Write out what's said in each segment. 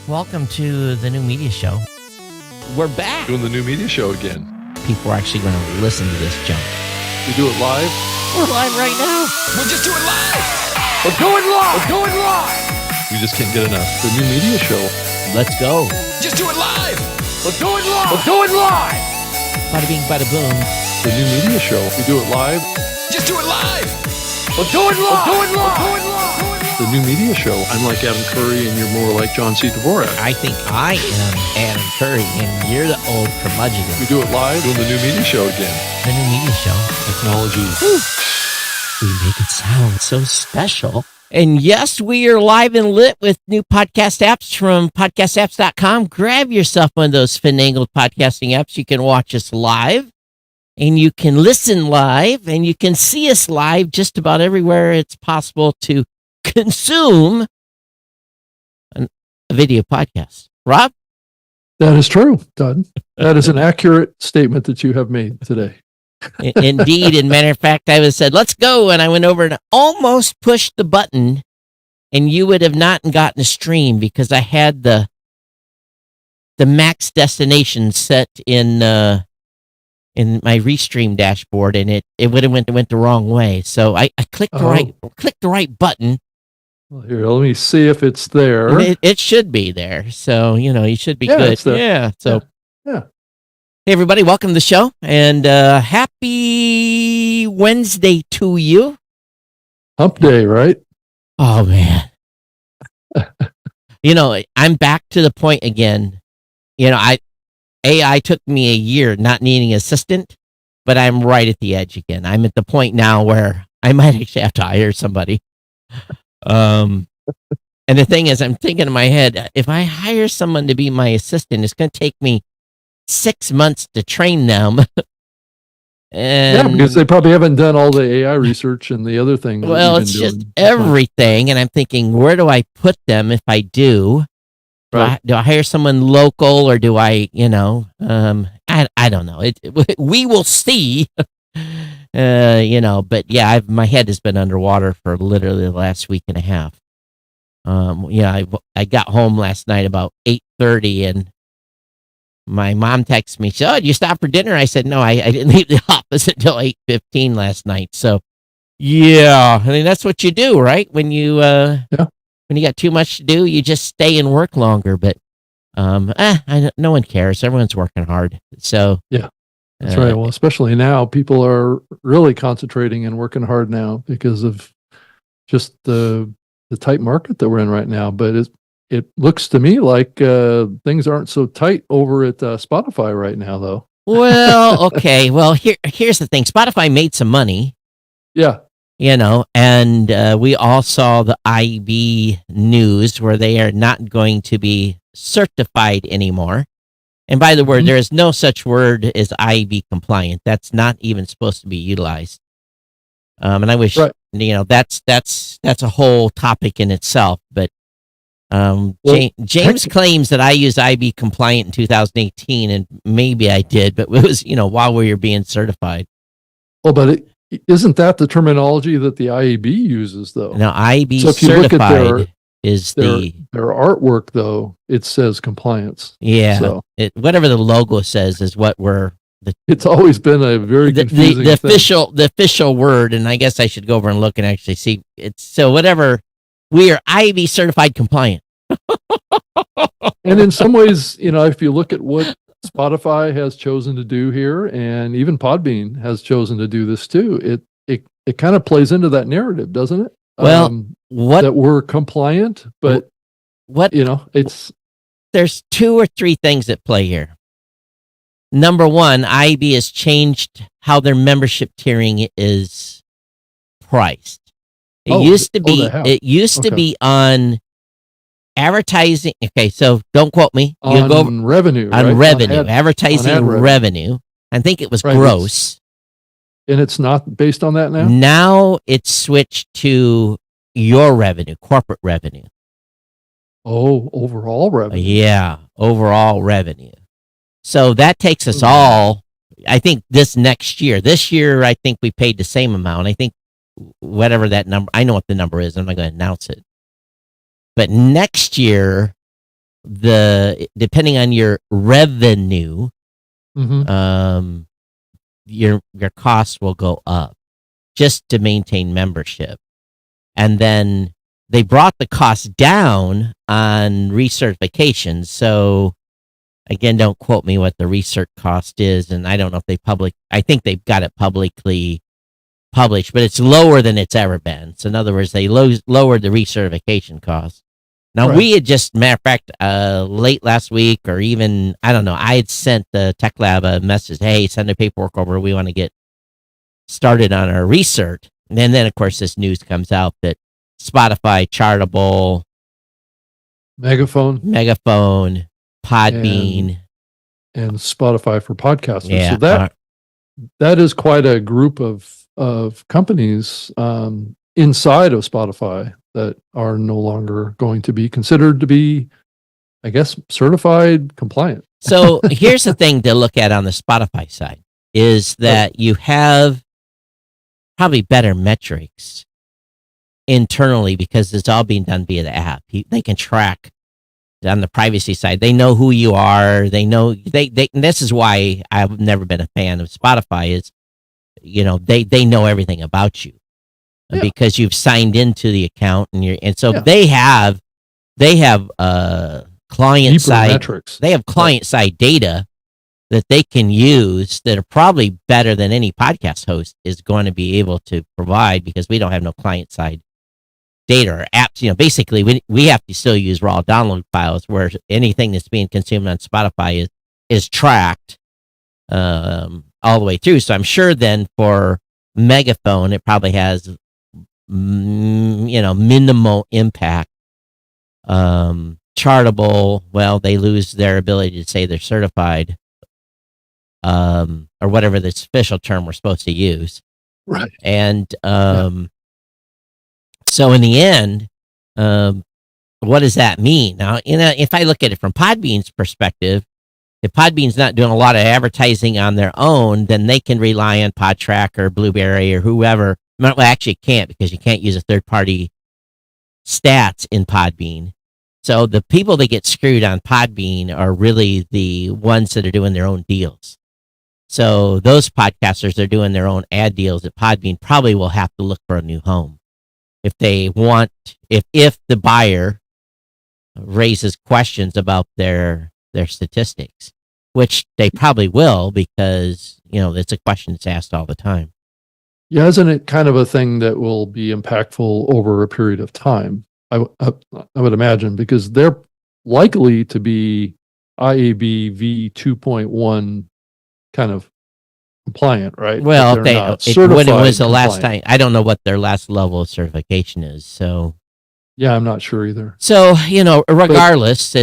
Welcome to the new media show. We're back. Doing the new media show again. People are actually going to listen to this junk. We do it live. We're live right now. We'll just do it live. We're going live. We're going live. We just can't get enough. The new media show. Let's go. Just do it live. We're going live. We're going live. Bada bing, bada boom. The new media show. We do it live. Just do it live. We're going live. We're going live. We're going live. The new media show. I'm like Adam Curry and you're more like John C. Dvorak. I think I am Adam Curry and you're the old curmudgeon. We do it live. Doing the new media show again. The new media show. Technology. Whew. We make it sound so special. And yes, we are live and lit with new podcast apps from podcastapps.com. Grab yourself one of those finagled podcasting apps. You can watch us live and you can listen live and you can see us live just about everywhere it's possible to consume a video podcast. Rob? That is true, Todd. That is an accurate statement that you have made today. Indeed. And matter of fact, I was said, let's go. And I went over and almost pushed the button and you would have not gotten a stream because I had the max destination set in my Restream dashboard and it would have went the wrong way. So I clicked the right button. Well, here, let me see if it's there. It should be there. So, you should be good. It's there. Yeah. So, yeah. Hey, everybody, welcome to the show. And happy Wednesday to you. Hump day, right? Oh, man. I'm back to the point again. AI took me a year not needing an assistant, but I'm right at the edge again. I'm at the point now where I might actually have to hire somebody. And the thing is, I'm thinking in my head, if I hire someone to be my assistant, it's going to take me 6 months to train them. Yeah, because they probably haven't done all the AI research and the other things. Well, it's just everything. And I'm thinking, where do I put them if I do? Right. Do I hire someone local or do I, I don't know. We will see. But yeah, my head has been underwater for literally the last week and a half. I got home last night about 8:30 and my mom texted me, she said, "Oh, did you stop for dinner?" I said, "No, I didn't leave the office until 8:15 last night." So yeah, I mean, that's what you do, right? When you, when you got too much to do, you just stay and work longer, but, no one cares. Everyone's working hard. So yeah. That's right. Well, especially now, people are really concentrating and working hard now because of just the tight market that we're in right now. But it looks to me like things aren't so tight over at Spotify right now, though. Well, okay. Well, here's the thing. Spotify made some money. Yeah. And we all saw the IB news where they are not going to be certified anymore. And by the word, there is no such word as IB compliant. That's not even supposed to be utilized. And I wish, that's a whole topic in itself. But James claims that I used IB compliant in 2018, and maybe I did, but it was, while we were being certified. Well, but isn't that the terminology that the IAB uses, though? Now, IB so if you certified look at is their artwork, though, it says compliance. Yeah, so whatever the logo says is what it's always been a very confusing the official word, and I guess I should go over and look and actually see. It's so whatever, we are IB certified compliant. And in some ways, if you look at what Spotify has chosen to do here, and even Podbean has chosen to do this too, it kind of plays into that narrative, doesn't it? Well, that we're compliant, but there's 2 or 3 things at play here. Number one, IAB has changed how their membership tiering is priced. It used to be on advertising. Okay, so don't quote me. On revenue. On revenue. Advertising revenue. I think it was gross. And it's not based on that now? Now it's switched to your revenue, corporate revenue. Oh, overall revenue. Yeah, overall revenue. So that takes us all, I think, this next year. This year, I think we paid the same amount. I think whatever that number, I know what the number is. I'm not going to announce it. But next year, depending on your revenue, Mm-hmm. your costs will go up just to maintain membership. And then they brought the cost down on recertification. So again, don't quote me what the recert cost is, and I don't know if I think they've got it publicly published, but it's lower than it's ever been. So in other words, they lowered the recertification cost. Now, Right. we had just, matter of fact, late last week, or even, I don't know, I had sent the Tech Lab a message, hey, send the paperwork over. We want to get started on our recert. And then, of course, this news comes out that Spotify, Chartable, Megaphone Megaphone, Podbean, and Spotify for podcasters. yeah, So that is quite a group of companies inside of Spotify that are no longer going to be considered to be, I guess, certified compliant. So here's the thing to look at on the Spotify side is that you have probably better metrics internally because it's all being done via the app. They can track on the privacy side. They know who you are. They know and this is why I've never been a fan of Spotify is, they know everything about you because you've signed into the account and so they have client Deeper side metrics. They have client side data that they can use that are probably better than any podcast host is going to be able to provide because we don't have no client side data or apps. Basically we have to still use raw download files where anything that's being consumed on Spotify is tracked all the way through. So I'm sure then for Megaphone, it probably has, minimal impact. Chartable, well, they lose their ability to say they're certified, or whatever the official term we're supposed to use. Right. And so in the end, what does that mean? Now, if I look at it from Podbean's perspective, if Podbean's not doing a lot of advertising on their own, then they can rely on PodTrack or Blueberry or whoever. Well, actually, it can't because you can't use a third-party stats in Podbean. So the people that get screwed on Podbean are really the ones that are doing their own deals. So those podcasters that are doing their own ad deals at Podbean probably will have to look for a new home if they want. If the buyer raises questions about their statistics, which they probably will because it's a question that's asked all the time. Yeah, isn't it kind of a thing that will be impactful over a period of time? I would imagine because they're likely to be IAB v2.1 kind of compliant, right? Well, But they're not when it was the certified last compliant. time, I don't know what their last level of certification is. So Yeah, I'm not sure either. So, regardless,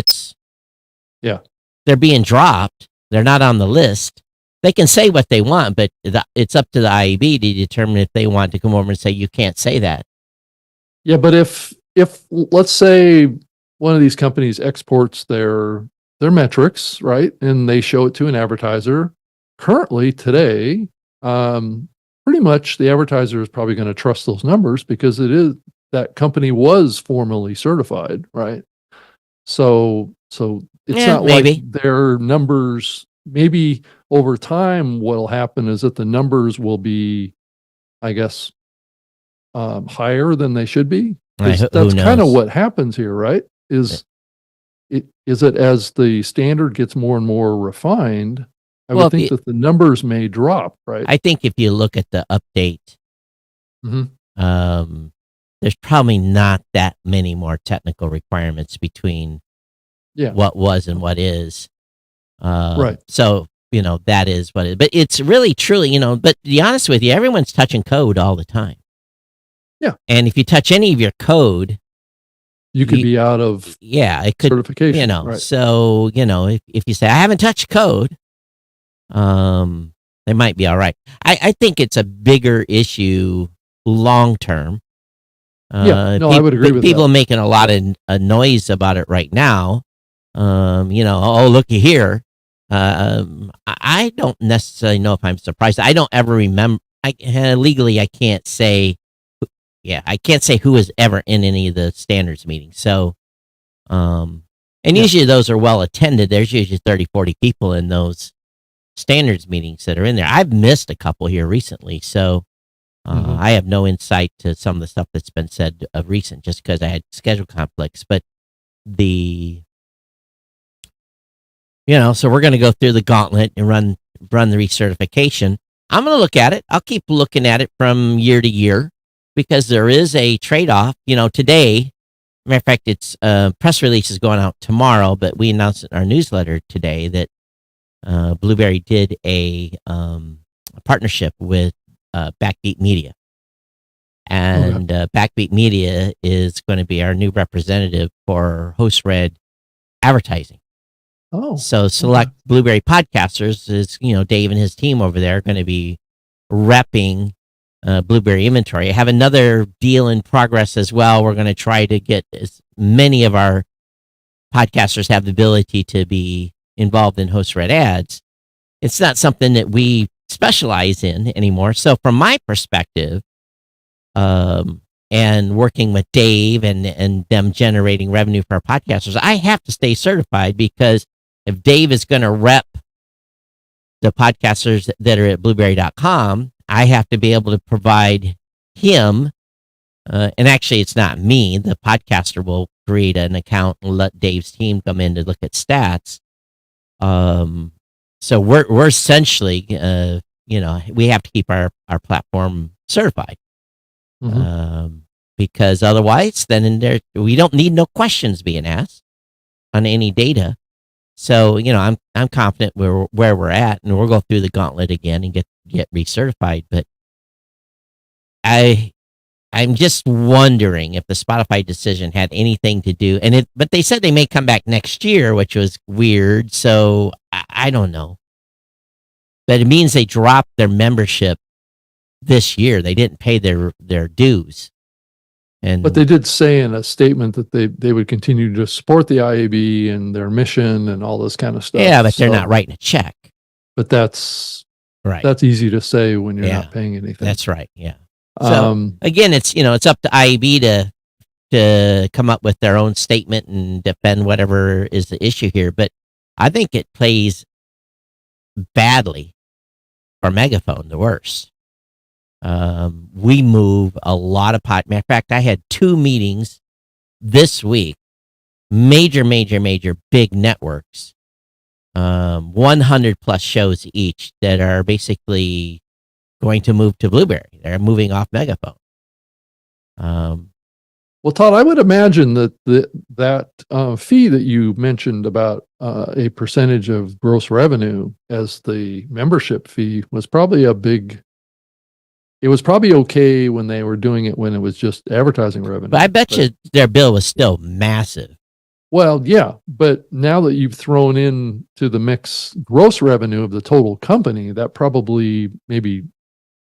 they're being dropped. They're not on the list. They can say what they want, but it's up to the IAB to determine if they want to come over and say, you can't say that. Yeah, but if let's say one of these companies exports their metrics, right, and they show it to an advertiser, currently today, pretty much the advertiser is probably going to trust those numbers because it is that company was formally certified, right? So it's not maybe. like their numbers. Maybe over time, what'll happen is that the numbers will be, I guess, higher than they should be. That's kind of what happens here, right? Is it as the standard gets more and more refined, I would think that the numbers may drop, right? I think if you look at the update, there's probably not that many more technical requirements between what was and what is. Right. So, that is what it is. But it's really, truly, but to be honest with you, everyone's touching code all the time. Yeah. And if you touch any of your code, you could be out of it could, certification. Right. So, if you say, I haven't touched code, they might be all right. I think it's a bigger issue long term. I would agree with people that. making a lot of noise about it right now. Oh, looky here. I don't necessarily know if I'm surprised. I don't ever remember. Legally, I can't say. I can't say who was ever in any of the standards meetings. So, And usually those are well attended. There's usually 30, 40 people in those standards meetings that are in there. I've missed a couple here recently, so I have no insight to some of the stuff that's been said of recent just because I had schedule conflicts. But so we're going to go through the gauntlet and run the recertification. I'm going to look at it. I'll keep looking at it from year to year because there is a trade-off. Today, matter of fact, it's press release is going out tomorrow, but we announced in our newsletter today that Blueberry did a partnership with Backbeat Media. And Backbeat Media is going to be our new representative for Host Red advertising. Oh, so select Blueberry podcasters is, Dave and his team over there are going to be repping Blueberry inventory. I have another deal in progress as well. We're going to try to get as many of our podcasters have the ability to be involved in Host Red ads. It's not something that we specialize in anymore. So from my perspective, and working with Dave and them generating revenue for our podcasters, I have to stay certified because if Dave is going to rep the podcasters that are at blueberry.com, I have to be able to provide him, and actually it's not me, the podcaster will create an account and let Dave's team come in to look at stats. So we're essentially, we have to keep our platform certified. Because otherwise then we don't need no questions being asked on any data. So, I'm confident where we're at, and we'll go through the gauntlet again and get recertified. But I'm just wondering if the Spotify decision had anything to do, but they said they may come back next year, which was weird. So I don't know. But it means they dropped their membership this year. They didn't pay their dues. But they did say in a statement that they would continue to support the IAB and their mission and all this kind of stuff. Yeah, but they're not writing a check. But that's right. That's easy to say when you're not paying anything. That's right. Yeah. So again, it's up to IAB to come up with their own statement and defend whatever is the issue here. But I think it plays badly for Megaphone, the worst. We move a lot of matter of fact, I had 2 meetings this week, major big networks, 100 plus shows each that are basically going to move to Blueberry. They're moving off Megaphone. Well, Todd, I would imagine that that fee that you mentioned about a percentage of gross revenue as the membership fee was probably it was probably okay when they were doing it when it was just advertising revenue. But I bet you their bill was still massive. Well, yeah, but now that you've thrown in to the mix gross revenue of the total company, that probably maybe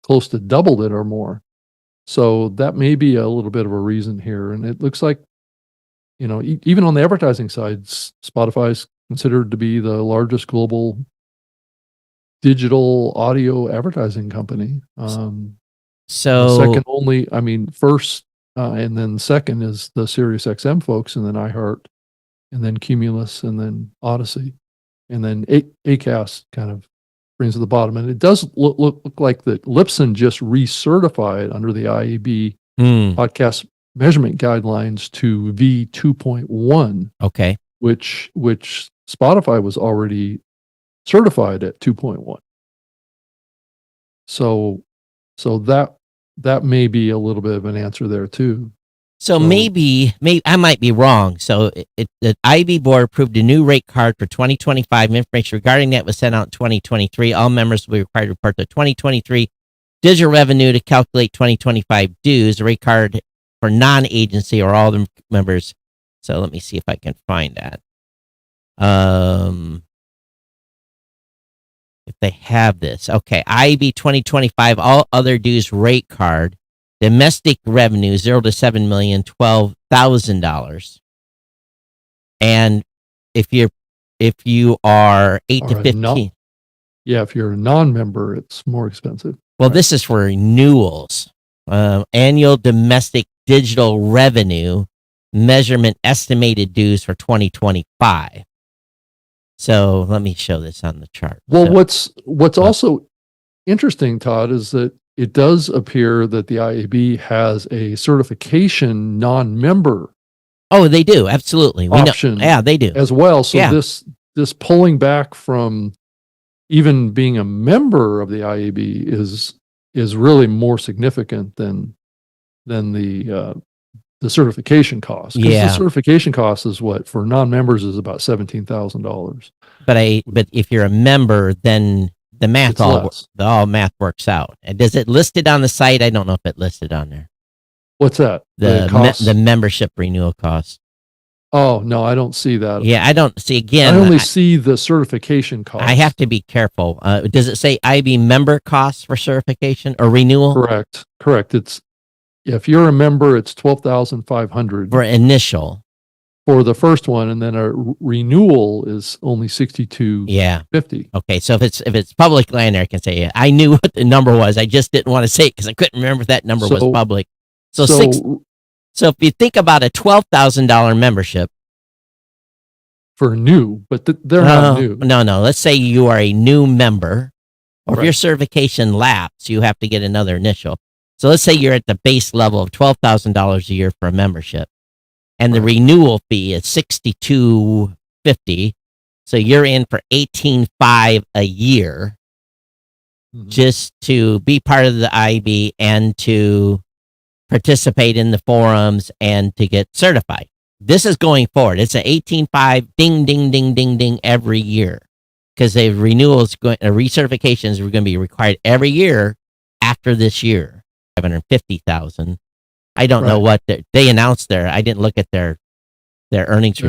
close to doubled it or more. So that may be a little bit of a reason here. And it looks like, even on the advertising side, Spotify is considered to be the largest global digital audio advertising company. First and then second is the Sirius XM folks, and then iHeart, and then Cumulus, and then Odyssey, and then Acast kind of brings to the bottom. And it does look like that Lipson just recertified under the IAB podcast measurement guidelines to V2.1. Okay. Which Spotify was already certified at 2.1. So that may be a little bit of an answer there too. So maybe I might be wrong. So the IAB board approved a new rate card for 2025. Information regarding that was sent out in 2023. All members will be required to report the 2023 digital revenue to calculate 2025 dues. The rate card for non-agency or all the members. So let me see if I can find that. If they have this. Okay, IAB 2025, all other dues rate card. Domestic revenue, $0 to $7 million, $12,000. And if you are 8 to 15. If you're a non-member, it's more expensive. Well, this is for renewals. Annual domestic digital revenue, measurement estimated dues for 2025. So let me show this on the chart. Well, So, what's also interesting, Todd, is that it does appear that the IAB has a certification non-member oh, they do. Absolutely. We option know. Yeah, they do. as well. So Yeah. this pulling back from even being a member of the IAB is really more significant than the certification cost. 'Cause Yeah. the certification cost is what for non-members is about $17,000. But if you're a member, then the math It's all less. math works out. And does it list it on the site? I don't know if it listed on there. What's that? The membership renewal cost. Oh no, I don't see that. Yeah, I don't see again. I only see the certification cost. I have to be careful. Does it say IB member costs for certification or renewal? Correct. It's if you're a member, it's $12,500 For initial. for the first one, and then a renewal is only $62.50. Yeah. Okay. So if it's public land there, I can say it. I knew what the number was. I just didn't want to say it because I couldn't remember if that number was public. So if you think about a $12,000 membership for new, but they're not new. No. Let's say you are a new member, or if Right. your certification lapses, you have to get another initial. So let's say you're at the base level of $12,000 a year for a membership, and the renewal fee is $62.50. So you're in for $18,500 a year just to be part of the IB and to participate in the forums and to get certified. This is going forward. It's an $18,500 ding, ding, ding, ding, ding every year because the renewals, recertifications are going to be required every year after this year. $750,000. I don't know what they announced there. I didn't look at their earnings